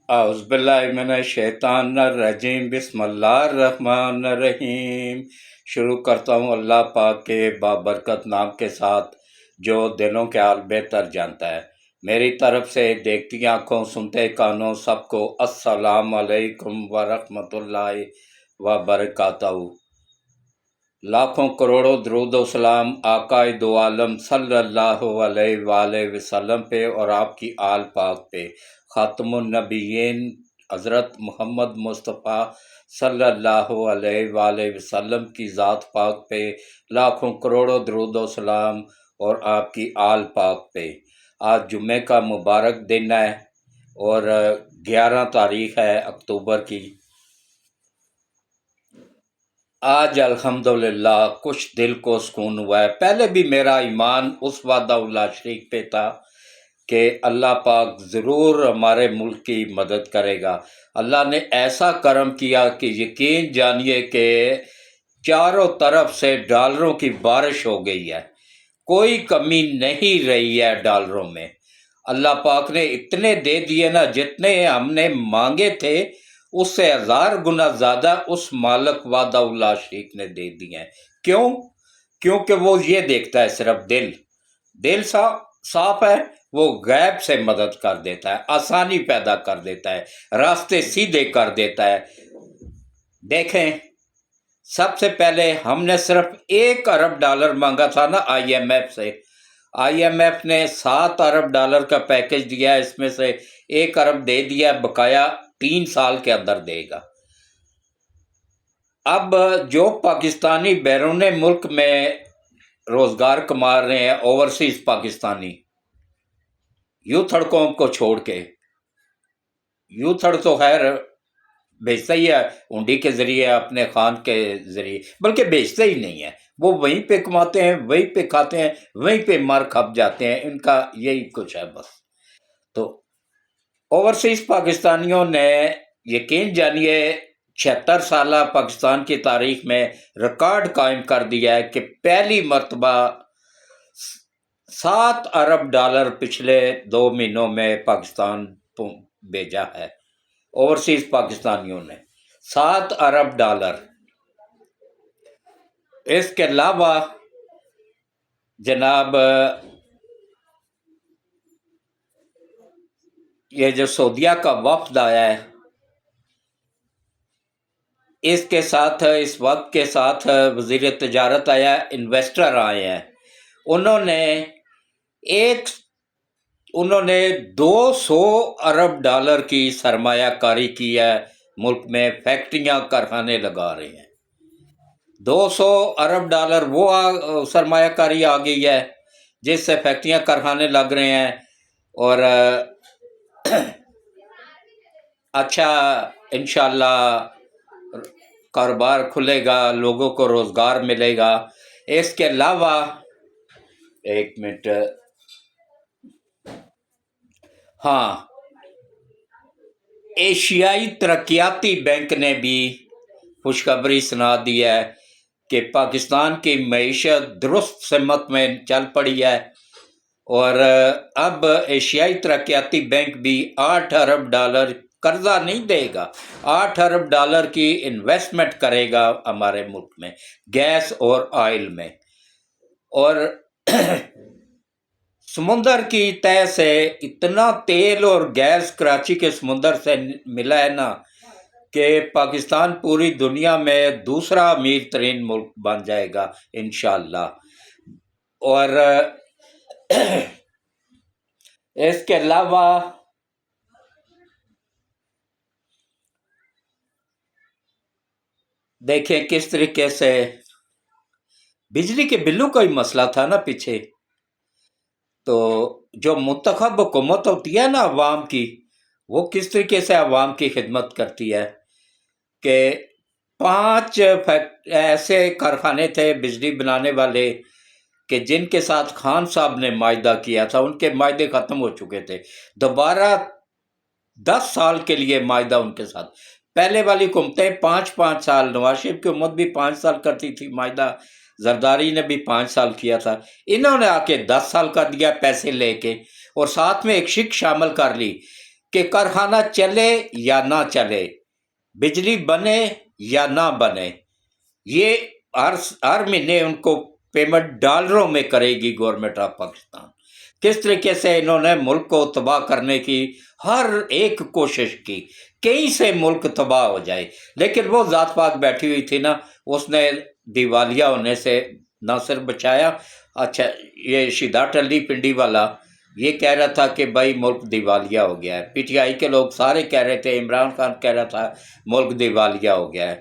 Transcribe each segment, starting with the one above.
اعوذ باللہ من الشیطان الرجیم، بسم اللہ الرحمن الرحیم۔ شروع کرتا ہوں اللہ پاک کے بابرکت نام کے ساتھ جو دلوں کے حال بہتر جانتا ہے۔ میری طرف سے دیکھتی آنکھوں سنتے کانوں سب کو السلام علیکم ورحمۃ اللہ وبرکاتہ۔ لاکھوں کروڑوں درود و سلام آقائے دو عالم صلی اللہ علیہ وآلہ وسلم پہ اور آپ کی آل پاک پہ، خاتم النبیین حضرت محمد مصطفیٰ صلی اللہ علیہ وآلہ وسلم کی ذات پاک پہ لاکھوں کروڑوں درود و سلام اور آپ کی آل پاک پہ۔ آج جمعے کا مبارک دن ہے اور 11 تاریخ ہے اکتوبر کی۔ آج الحمدللہ کچھ دل کو سکون ہوا ہے۔ پہلے بھی میرا ایمان اس وعدہ اللہ شریک پہ تھا کہ اللہ پاک ضرور ہمارے ملک کی مدد کرے گا۔ اللہ نے ایسا کرم کیا کہ یقین جانیے کہ چاروں طرف سے ڈالروں کی بارش ہو گئی ہے، کوئی کمی نہیں رہی ہے ڈالروں میں۔ اللہ پاک نے اتنے دے دیے نا، جتنے ہم نے مانگے تھے اس سے 1000 گنا زیادہ اس مالک وعدہ اللہ شریک نے دے دیے ہیں۔ کیوں؟ کیونکہ وہ یہ دیکھتا ہے صرف دل صاف ہے، وہ غیب سے مدد کر دیتا ہے، آسانی پیدا کر دیتا ہے، راستے سیدھے کر دیتا ہے۔ دیکھیں، سب سے پہلے ہم نے صرف 1 ارب ڈالر مانگا تھا نا آئی ایم ایف سے۔ آئی ایم ایف نے 7 ارب ڈالر کا پیکج دیا، اس میں سے 1 ارب دے دیا، بقایا 3 سال کے اندر دے گا۔ اب جو پاکستانی بیرون ملک میں روزگار کما رہے ہیں، اوورسیز پاکستانی، یوتھڑ قوم کو چھوڑ کے، یوتھڑ تو خیر بیچتا ہی ہے ہنڈی کے ذریعے، اپنے خان کے ذریعے، بلکہ بیچتے ہی نہیں ہے، وہ وہیں پہ کماتے ہیں، وہیں پہ کھاتے ہیں، وہیں پہ مار کھپ جاتے ہیں، ان کا یہی کچھ ہے بس۔ تو اوورسیز پاکستانیوں نے یقین جانیے 76 سالہ پاکستان کی تاریخ میں ریکارڈ قائم کر دیا ہے کہ پہلی مرتبہ 7 ارب ڈالر پچھلے 2 مہینوں میں پاکستان بھیجا ہے اوورسیز پاکستانیوں نے، 7 ارب ڈالر۔ اس کے علاوہ جناب یہ جو سعودیہ کا وفد آیا ہے، اس کے ساتھ اس وقت کے ساتھ وزیر تجارت آیا، انویسٹر آئے ہیں، انہوں نے 200 ارب ڈالر کی سرمایہ کاری کی ہے، ملک میں فیکٹریاں کارخانے لگا رہے ہیں۔ 200 ارب ڈالر وہ سرمایہ کاری آ گئی ہے جس سے فیکٹریاں کارخانے لگ رہے ہیں، اور اچھا انشاءاللہ کاروبار کھلے گا، لوگوں کو روزگار ملے گا۔ اس کے علاوہ ایک منٹ، ہاں، ایشیائی ترقیاتی بینک نے بھی خوشخبری سنا دی ہے کہ پاکستان کی معیشت درست سمت میں چل پڑی ہے، اور اب ایشیائی ترقیاتی بینک بھی 8 ارب ڈالر قرضہ نہیں دے گا، 8 ارب ڈالر کی انویسٹمنٹ کرے گا ہمارے ملک میں، گیس اور آئل میں۔ اور سمندر کی تہہ سے اتنا تیل اور گیس کراچی کے سمندر سے ملا ہے نا کہ پاکستان پوری دنیا میں دوسرا امیر ترین ملک بن جائے گا انشاءاللہ۔ اور اس کے علاوہ دیکھیں کس طریقے سے بجلی کے بلوں کا ہی مسئلہ تھا نا پیچھے، تو جو منتخب حکومت ہوتی ہے نا عوام کی، وہ کس طریقے سے عوام کی خدمت کرتی ہے کہ 5 ایسے کارخانے تھے بجلی بنانے والے کہ جن کے ساتھ خان صاحب نے معاہدہ کیا تھا، ان کے معاہدے ختم ہو چکے تھے، دوبارہ 10 سال کے لیے معاہدہ ان کے ساتھ۔ پہلے والی حکومتیں 5 سال، نواز شریف کی حکومت بھی 5 سال کرتی تھی معاہدہ، زرداری نے بھی 5 سال کیا تھا، انہوں نے آ کے 10 سال کا دیا پیسے لے کے، اور ساتھ میں ایک شک شامل کر لی کہ کارخانہ چلے یا نہ چلے، بجلی بنے یا نہ بنے، یہ ہر مہینے ان کو پیمنٹ ڈالروں میں کرے گی گورنمنٹ آف پاکستان۔ کس طریقے سے انہوں نے ملک کو تباہ کرنے کی ہر ایک کوشش کی، کہیں سے ملک تباہ ہو جائے، لیکن وہ ذات پاک بیٹھی ہوئی تھی نا، اس نے دیوالیہ ہونے سے نہ صرف بچایا۔ اچھا، یہ شیدہ ٹلی پنڈی والا یہ کہہ رہا تھا کہ بھائی ملک دیوالیہ ہو گیا ہے، پی ٹی آئی کے لوگ سارے کہہ رہے تھے، عمران خان کہہ رہا تھا ملک دیوالیہ ہو گیا ہے۔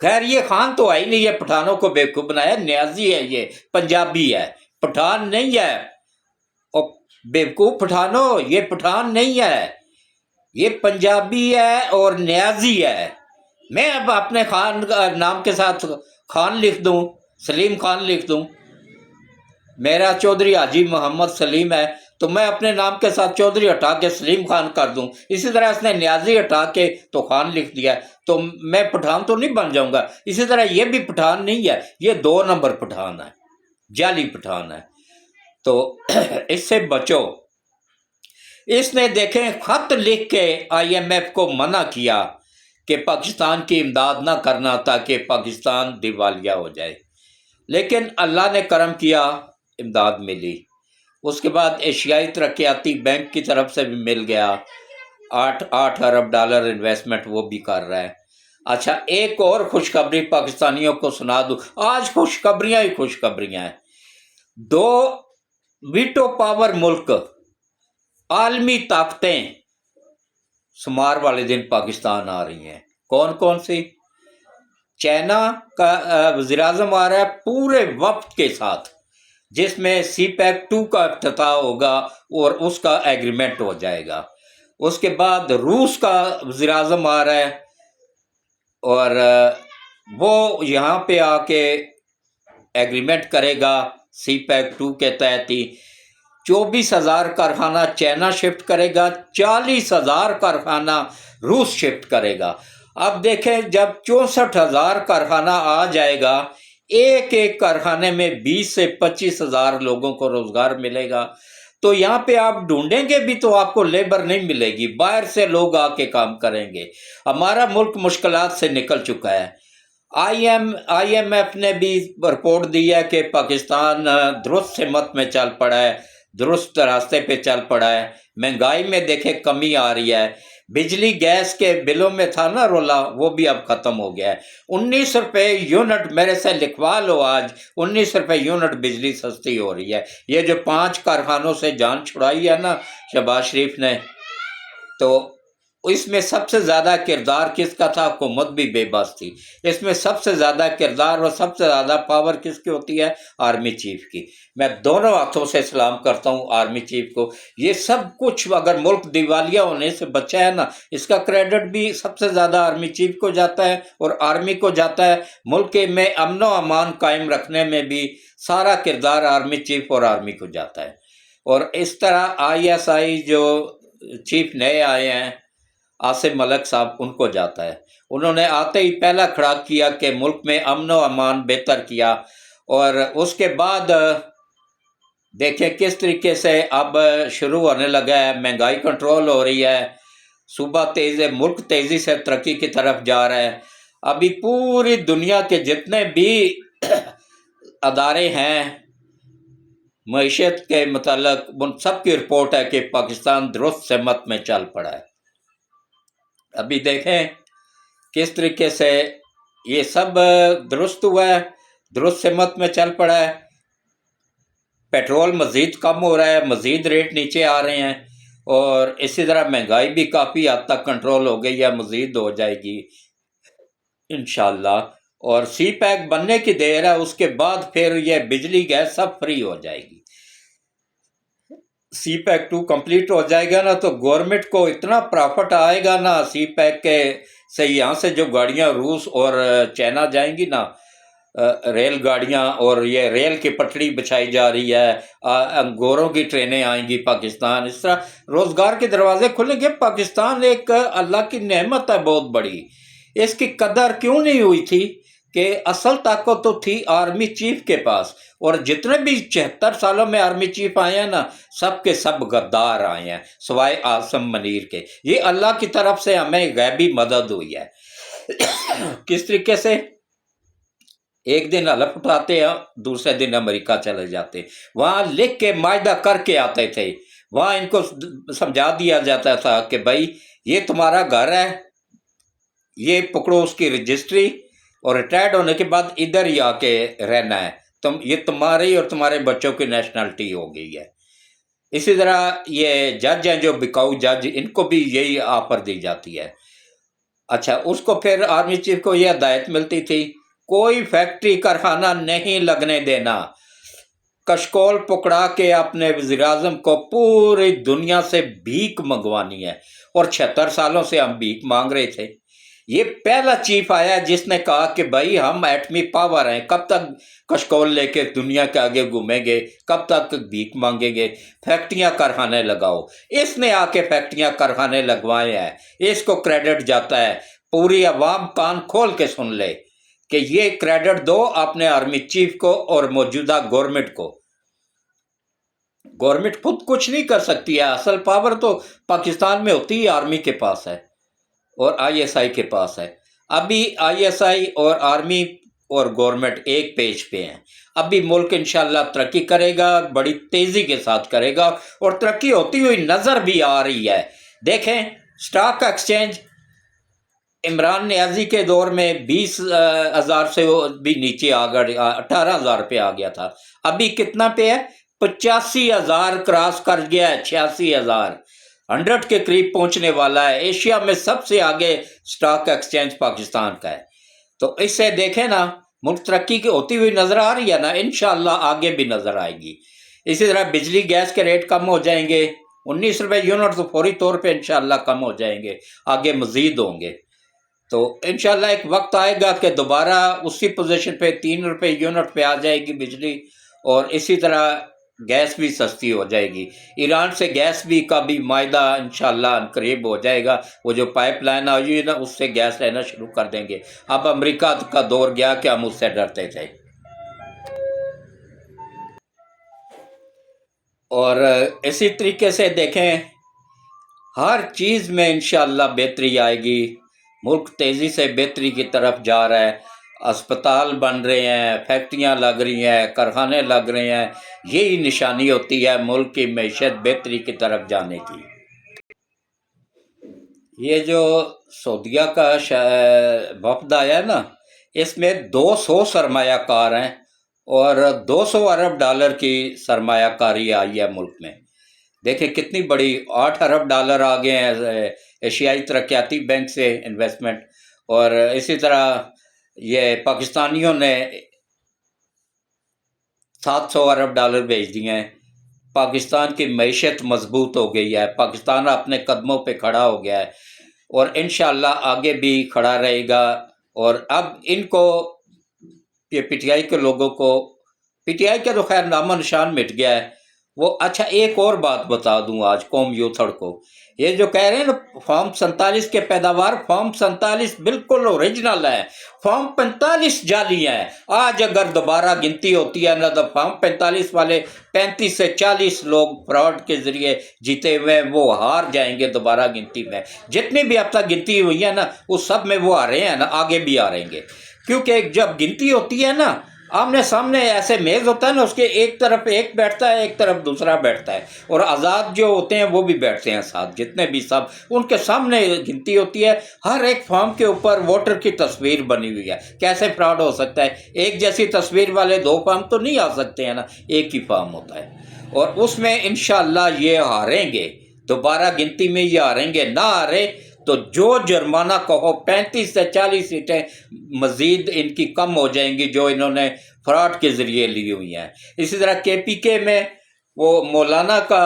خیر یہ خان تو آئی نہیں، یہ پٹھانوں کو بیوقوف بنایا، نیازی ہے، یہ پنجابی ہے، پٹھان نہیں ہے۔ اور بیوقوف پٹھانوں، یہ پٹھان نہیں ہے، یہ پنجابی ہے اور نیازی ہے۔ میں اب اپنے خان نام کے ساتھ خان لکھ دوں، سلیم خان لکھ دوں، میرا چودھری حاجی محمد سلیم ہے، تو میں اپنے نام کے ساتھ چودھری ہٹا کے سلیم خان کر دوں، اسی طرح اس نے نیازی ہٹا کے تو خان لکھ دیا، تو میں پٹھان تو نہیں بن جاؤں گا۔ اسی طرح یہ بھی پٹھان نہیں ہے، یہ 2 نمبر پٹھان ہے، جعلی پٹھان ہے، تو اس سے بچو۔ اس نے دیکھیں خط لکھ کے آئی ایم ایف کو منع کیا کہ پاکستان کی امداد نہ کرنا تاکہ پاکستان دیوالیہ ہو جائے، لیکن اللہ نے کرم کیا، امداد ملی۔ اس کے بعد ایشیائی ترقیاتی بینک کی طرف سے بھی مل گیا، 8 ارب ڈالر انویسٹمنٹ وہ بھی کر رہا ہے۔ اچھا، ایک اور خوشخبری پاکستانیوں کو سنا دوں، آج خوشخبریاں ہی خوشخبریاں ہیں۔ 2 ویٹو پاور ملک، عالمی طاقتیں شمار والے دن پاکستان آ رہی ہیں۔ کون کون سی؟ چائنا کا وزیر اعظم آ رہا ہے پورے وفد کے ساتھ، جس میں سی پیک 2 کا افتتاح ہوگا اور اس کا ایگریمنٹ ہو جائے گا۔ اس کے بعد روس کا وزیر اعظم آ رہا ہے، اور وہ یہاں پہ آ کے ایگریمنٹ کرے گا سی پیک 2 کے تحت ہی۔ 24,000 کارخانہ چائنا شفٹ کرے گا، 40,000 کارخانہ روس شفٹ کرے گا۔ اب دیکھیں جب 64,000 کارخانہ آ جائے گا، ایک ایک کارخانے میں 20 سے 25,000 لوگوں کو روزگار ملے گا، تو یہاں پہ آپ ڈھونڈیں گے بھی تو آپ کو لیبر نہیں ملے گی، باہر سے لوگ آ کے کام کریں گے۔ ہمارا ملک مشکلات سے نکل چکا ہے۔ آئی ایم ایف نے بھی رپورٹ دی ہے کہ پاکستان درست سمت میں چل پڑا ہے، درست راستے پہ چل پڑا ہے، مہنگائی میں دیکھیں کمی آ رہی ہے، بجلی گیس کے بلوں میں تھا نا رولا، وہ بھی اب ختم ہو گیا ہے۔ 19 روپے یونٹ، میرے سے لکھوا لو، آج 19 روپے یونٹ بجلی سستی ہو رہی ہے۔ یہ جو 5 کارخانوں سے جان چھڑائی ہے نا شہباز شریف نے، تو اس میں سب سے زیادہ کردار کس کا تھا؟ حکومت بھی بے بس تھی، اس میں سب سے زیادہ کردار اور سب سے زیادہ پاور کس کی ہوتی ہے؟ آرمی چیف کی۔ میں دونوں ہاتھوں سے سلام کرتا ہوں آرمی چیف کو۔ یہ سب کچھ اگر ملک دیوالیہ ہونے سے بچا ہے نا، اس کا کریڈٹ بھی سب سے زیادہ آرمی چیف کو جاتا ہے اور آرمی کو جاتا ہے۔ ملک میں امن و امان قائم رکھنے میں بھی سارا کردار آرمی چیف اور آرمی کو جاتا ہے۔ اور اس طرح ISI جو چیف نئے آئے ہیں عاصم ملک صاحب، ان کو جاتا ہے۔ انہوں نے آتے ہی پہلا کھڑا کیا کہ ملک میں امن و امان بہتر کیا، اور اس کے بعد دیکھیں کس طریقے سے اب شروع ہونے لگا ہے، مہنگائی کنٹرول ہو رہی ہے، صوبہ ملک تیزی سے ترقی کی طرف جا رہا ہے۔ ابھی پوری دنیا کے جتنے بھی ادارے ہیں معیشت کے متعلق، ان سب کی رپورٹ ہے کہ پاکستان درست سمت میں چل پڑا ہے۔ ابھی دیکھیں کس طریقے سے یہ سب درست ہوا ہے، درست سمت میں چل پڑا ہے۔ پیٹرول مزید کم ہو رہا ہے، مزید ریٹ نیچے آ رہے ہیں، اور اسی طرح مہنگائی بھی کافی حد تک کنٹرول ہو گئی ہے، مزید ہو جائے گی انشاءاللہ۔ اور سی پیک بننے کی دیر ہے، اس کے بعد پھر یہ بجلی گیس سب فری ہو جائے گی۔ سی پیک 2 کمپلیٹ ہو جائے گا نا تو گورنمنٹ کو اتنا پرافٹ آئے گا نا سی پیک کے سے، یہاں سے جو گاڑیاں روس اور چائنا جائیں گی نا، ریل گاڑیاں، اور یہ ریل کی پٹڑی بچھائی جا رہی ہے، انگوروں کی ٹرینیں آئیں گی پاکستان، اس طرح روزگار کے دروازے کھلیں گے۔ پاکستان ایک اللہ کی نعمت ہے بہت بڑی، اس کی قدر کیوں نہیں ہوئی تھی کہ اصل طاقت تو تھی آرمی چیف کے پاس، اور جتنے بھی 76 سالوں میں آرمی چیف آئے ہیں نا، سب کے سب غدار آئے ہیں سوائے عاصم منیر کے۔ یہ اللہ کی طرف سے ہمیں غیبی مدد ہوئی ہے۔ کس طریقے سے؟ ایک دن حلف اٹھاتے ہیں، دوسرے دن امریکہ چلے جاتے، وہاں لکھ کے معاہدہ کر کے آتے تھے، وہاں ان کو سمجھا دیا جاتا تھا کہ بھائی یہ تمہارا گھر ہے، یہ پکڑو اس کی رجسٹری، اور ریٹائرڈ ہونے کے بعد ادھر ہی آ کے رہنا ہے، یہ تمہاری اور تمہارے بچوں کی نیشنلٹی ہو گئی ہے۔ اسی طرح یہ جج ہیں جو بکاؤ جج، ان کو بھی یہی آفر دی جاتی ہے۔ اچھا، اس کو پھر آرمی چیف کو یہ ہدایت ملتی تھی کوئی فیکٹری کارخانہ نہیں لگنے دینا۔ کشکول پکڑا کے اپنے وزیر اعظم کو پوری دنیا سے بھیک منگوانی ہے، اور 76 سالوں سے ہم بھیک مانگ رہے تھے۔ یہ پہلا چیف آیا جس نے کہا کہ بھائی ہم ایٹمی پاور ہیں، کب تک کشکول لے کے دنیا کے آگے گھومیں گے، کب تک بھیک مانگیں گے، فیکٹریاں کارخانے لگاؤ۔ اس نے آ کے فیکٹریاں کارخانے لگوائے ہیں، اس کو کریڈٹ جاتا ہے۔ پوری عوام کان کھول کے سن لے کہ یہ کریڈٹ دو اپنے آرمی چیف کو اور موجودہ گورنمنٹ کو۔ گورنمنٹ خود کچھ نہیں کر سکتی ہے، اصل پاور تو پاکستان میں ہوتی ہے، آرمی کے پاس ہے اور آئی ایس آئی کے پاس ہے۔ ابھی آئی ایس آئی اور آرمی اور گورنمنٹ ایک پیج پہ ہیں۔ ابھی ملک انشاءاللہ ترقی کرے گا، بڑی تیزی کے ساتھ کرے گا، اور ترقی ہوتی ہوئی نظر بھی آ رہی ہے۔ دیکھیں سٹاک ایکسچینج عمران نیازی کے دور میں 20,000 سے بھی نیچے آ گیا، 18,000 پہ آ گیا تھا، ابھی کتنا پہ ہے؟ 85,000 کراس کر گیا ہے، 86,000، 100 کے قریب پہنچنے والا ہے۔ ایشیا میں سب سے آگے سٹاک ایکسچینج پاکستان کا ہے۔ تو اس سے دیکھیں نا، ملک ترقی کی ہوتی ہوئی نظر آ رہی ہے نا، انشاءاللہ آگے بھی نظر آئے گی۔ اسی طرح بجلی گیس کے ریٹ کم ہو جائیں گے، 19 روپے یونٹ تو فوری طور پہ انشاءاللہ کم ہو جائیں گے، آگے مزید ہوں گے۔ تو انشاءاللہ ایک وقت آئے گا کہ دوبارہ اسی پوزیشن پہ 3 روپے یونٹ پہ آ جائے گی بجلی، اور اسی طرح گیس بھی سستی ہو جائے گی۔ ایران سے گیس بھی کا بھی معاہدہ انشاءاللہ قریب ہو جائے گا، وہ جو پائپ لائن آئی ہے نا اس سے گیس لینا شروع کر دیں گے۔ اب امریکہ کا دور گیا کہ ہم اس سے ڈرتے تھے۔ اور اسی طریقے سے دیکھیں ہر چیز میں انشاءاللہ بہتری آئے گی، ملک تیزی سے بہتری کی طرف جا رہا ہے، اسپتال بن رہے ہیں، فیکٹریاں لگ رہی ہیں، کارخانے لگ رہے ہیں، یہی نشانی ہوتی ہے ملک کی معیشت بہتری کی طرف جانے کی۔ یہ جو سعودیہ کا وفد آیا نا، اس میں 200 سرمایہ کار ہیں، اور 200 ارب ڈالر کی سرمایہ کاری آئی ہے ملک میں۔ دیکھیں کتنی بڑی، 8 ارب ڈالر آ گئے ہیں ایشیائی ترقیاتی بینک سے انویسٹمنٹ، اور اسی طرح یہ پاکستانیوں نے 700 ارب ڈالر بھیج دیے ہیں۔ پاکستان کی معیشت مضبوط ہو گئی ہے، پاکستان اپنے قدموں پہ کھڑا ہو گیا ہے، اور انشاءاللہ آگے بھی کھڑا رہے گا۔ اور اب ان کو یہ پی ٹی آئی کے لوگوں کو، پی ٹی آئی کا تو خیر نام و نشان مٹ گیا ہے وہ۔ اچھا ایک اور بات بتا دوں آج قوم یوتھڑ کو، یہ جو کہہ رہے ہیں نا فارم 47 کے پیداوار، فارم 47 بالکل اوریجنل ہے، فارم 45 جعلی ہے۔ آج اگر دوبارہ گنتی ہوتی ہے نا تو فارم 45 والے 35 سے 40 لوگ فراڈ کے ذریعے جیتے ہوئے وہ ہار جائیں گے دوبارہ گنتی میں۔ جتنی بھی اب تک گنتی ہوئی ہے نا اس سب میں وہ آ رہے ہیں نا، آگے بھی آ رہیں گے، کیونکہ جب گنتی ہوتی ہے نا آمنے سامنے ایسے میز ہوتا ہے نا، اس کے ایک طرف ایک بیٹھتا ہے، ایک طرف دوسرا بیٹھتا ہے، اور آزاد جو ہوتے ہیں وہ بھی بیٹھتے ہیں ساتھ، جتنے بھی سب ان کے سامنے گنتی ہوتی ہے۔ ہر ایک فارم کے اوپر ووٹر کی تصویر بنی ہوئی ہے، کیسے فراڈ ہو سکتا ہے؟ ایک جیسی تصویر والے 2 فارم تو نہیں آ سکتے ہیں نا، ایک ہی فارم ہوتا ہے، اور اس میں انشاءاللہ یہ ہاریں گے، دوبارہ گنتی میں یہ ہاریں گے۔ نہ ہارے تو جو جرمانہ کہو 35 سے 40 سیٹیں مزید ان کی کم ہو جائیں گی جو انہوں نے فراڈ کے ذریعے لی ہوئی ہیں۔ اسی طرح کے پی کے میں وہ مولانا کا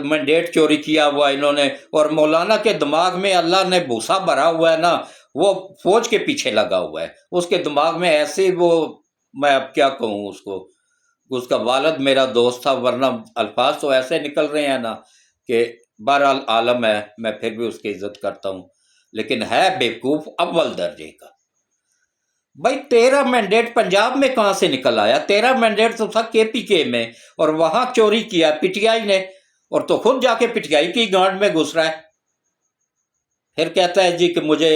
مینڈیٹ چوری کیا ہوا انہوں نے، اور مولانا کے دماغ میں اللہ نے بھوسا بھرا ہوا ہے نا، وہ فوج کے پیچھے لگا ہوا ہے، اس کے دماغ میں ایسے وہ، میں اب کیا کہوں اس کو، اس کا والد میرا دوست تھا، ورنہ الفاظ تو ایسے نکل رہے ہیں نا کہ بہرحال عالم ہے، میں پھر بھی اس کی عزت کرتا ہوں، لیکن ہے بیوقوف اول درجے کا۔ بھائی تیرا مینڈیٹ پنجاب میں کہاں سے نکل آیا؟ تیرا مینڈیٹ تو تھا کے پی کے میں، اور وہاں چوری کیا پی ٹی آئی نے، اور تو خود جا کے پی ٹی آئی کی گانڈ میں گھس رہا ہے، پھر کہتا ہے جی کہ مجھے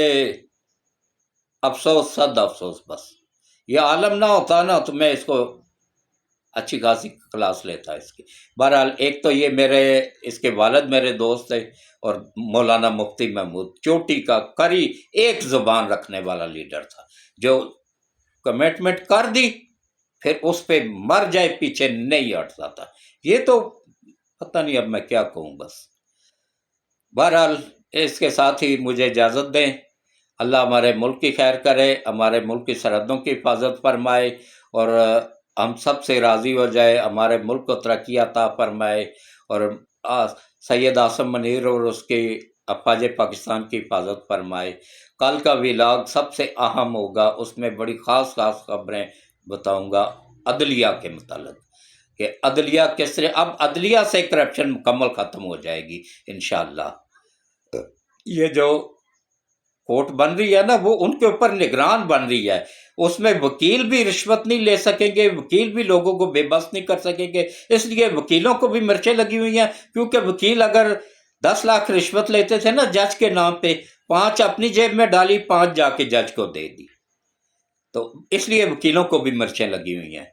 افسوس، صد افسوس۔ بس یہ عالم نہ ہوتا نا تو میں اس کو اچھی خاصی کلاس لیتا ہے اس کی۔ بہرحال ایک تو یہ میرے اس کے والد میرے دوست تھے، اور مولانا مفتی محمود چوٹی کا کری ایک زبان رکھنے والا لیڈر تھا، جو کمٹمنٹ کر دی پھر اس پہ مر جائے پیچھے نہیں ہٹتا تھا۔ یہ تو پتہ نہیں اب میں کیا کہوں۔ بس بہرحال اس کے ساتھ ہی مجھے اجازت دیں، اللہ ہمارے ملک کی خیر کرے، ہمارے ملک کی سرحدوں کی حفاظت فرمائے، اور ہم سب سے راضی ہو جائے، ہمارے ملک کو ترقی عطا فرمائے، اور سید آصم منیر اور اس کے افواج پاکستان کی حفاظت فرمائے۔ کل کا ولاگ سب سے اہم ہوگا، اس میں بڑی خاص خبریں بتاؤں گا عدلیہ کے متعلق، کہ عدلیہ کس طرح اب عدلیہ سے کرپشن مکمل ختم ہو جائے گی انشاءاللہ۔ یہ جو کورٹ بن رہی ہے نا، وہ ان کے اوپر نگران بن رہی ہے، اس میں وکیل بھی رشوت نہیں لے سکیں گے، وکیل بھی لوگوں کو بے بس نہیں کر سکیں گے، اس لیے وکیلوں کو بھی مرچیں لگی ہوئی ہیں، کیونکہ وکیل اگر 10 لاکھ رشوت لیتے تھے نا جج کے نام پہ، 5 اپنی جیب میں ڈالی، 5 جا کے جج کو دے دی، تو اس لیے وکیلوں کو بھی مرچیں لگی ہوئی ہیں۔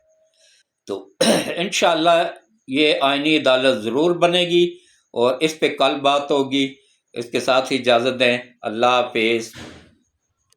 تو انشاءاللہ یہ آئینی عدالت ضرور بنے گی، اور اس پہ کل بات ہوگی۔ اس کے ساتھ ہی اجازت دیں، اللہ حافظ۔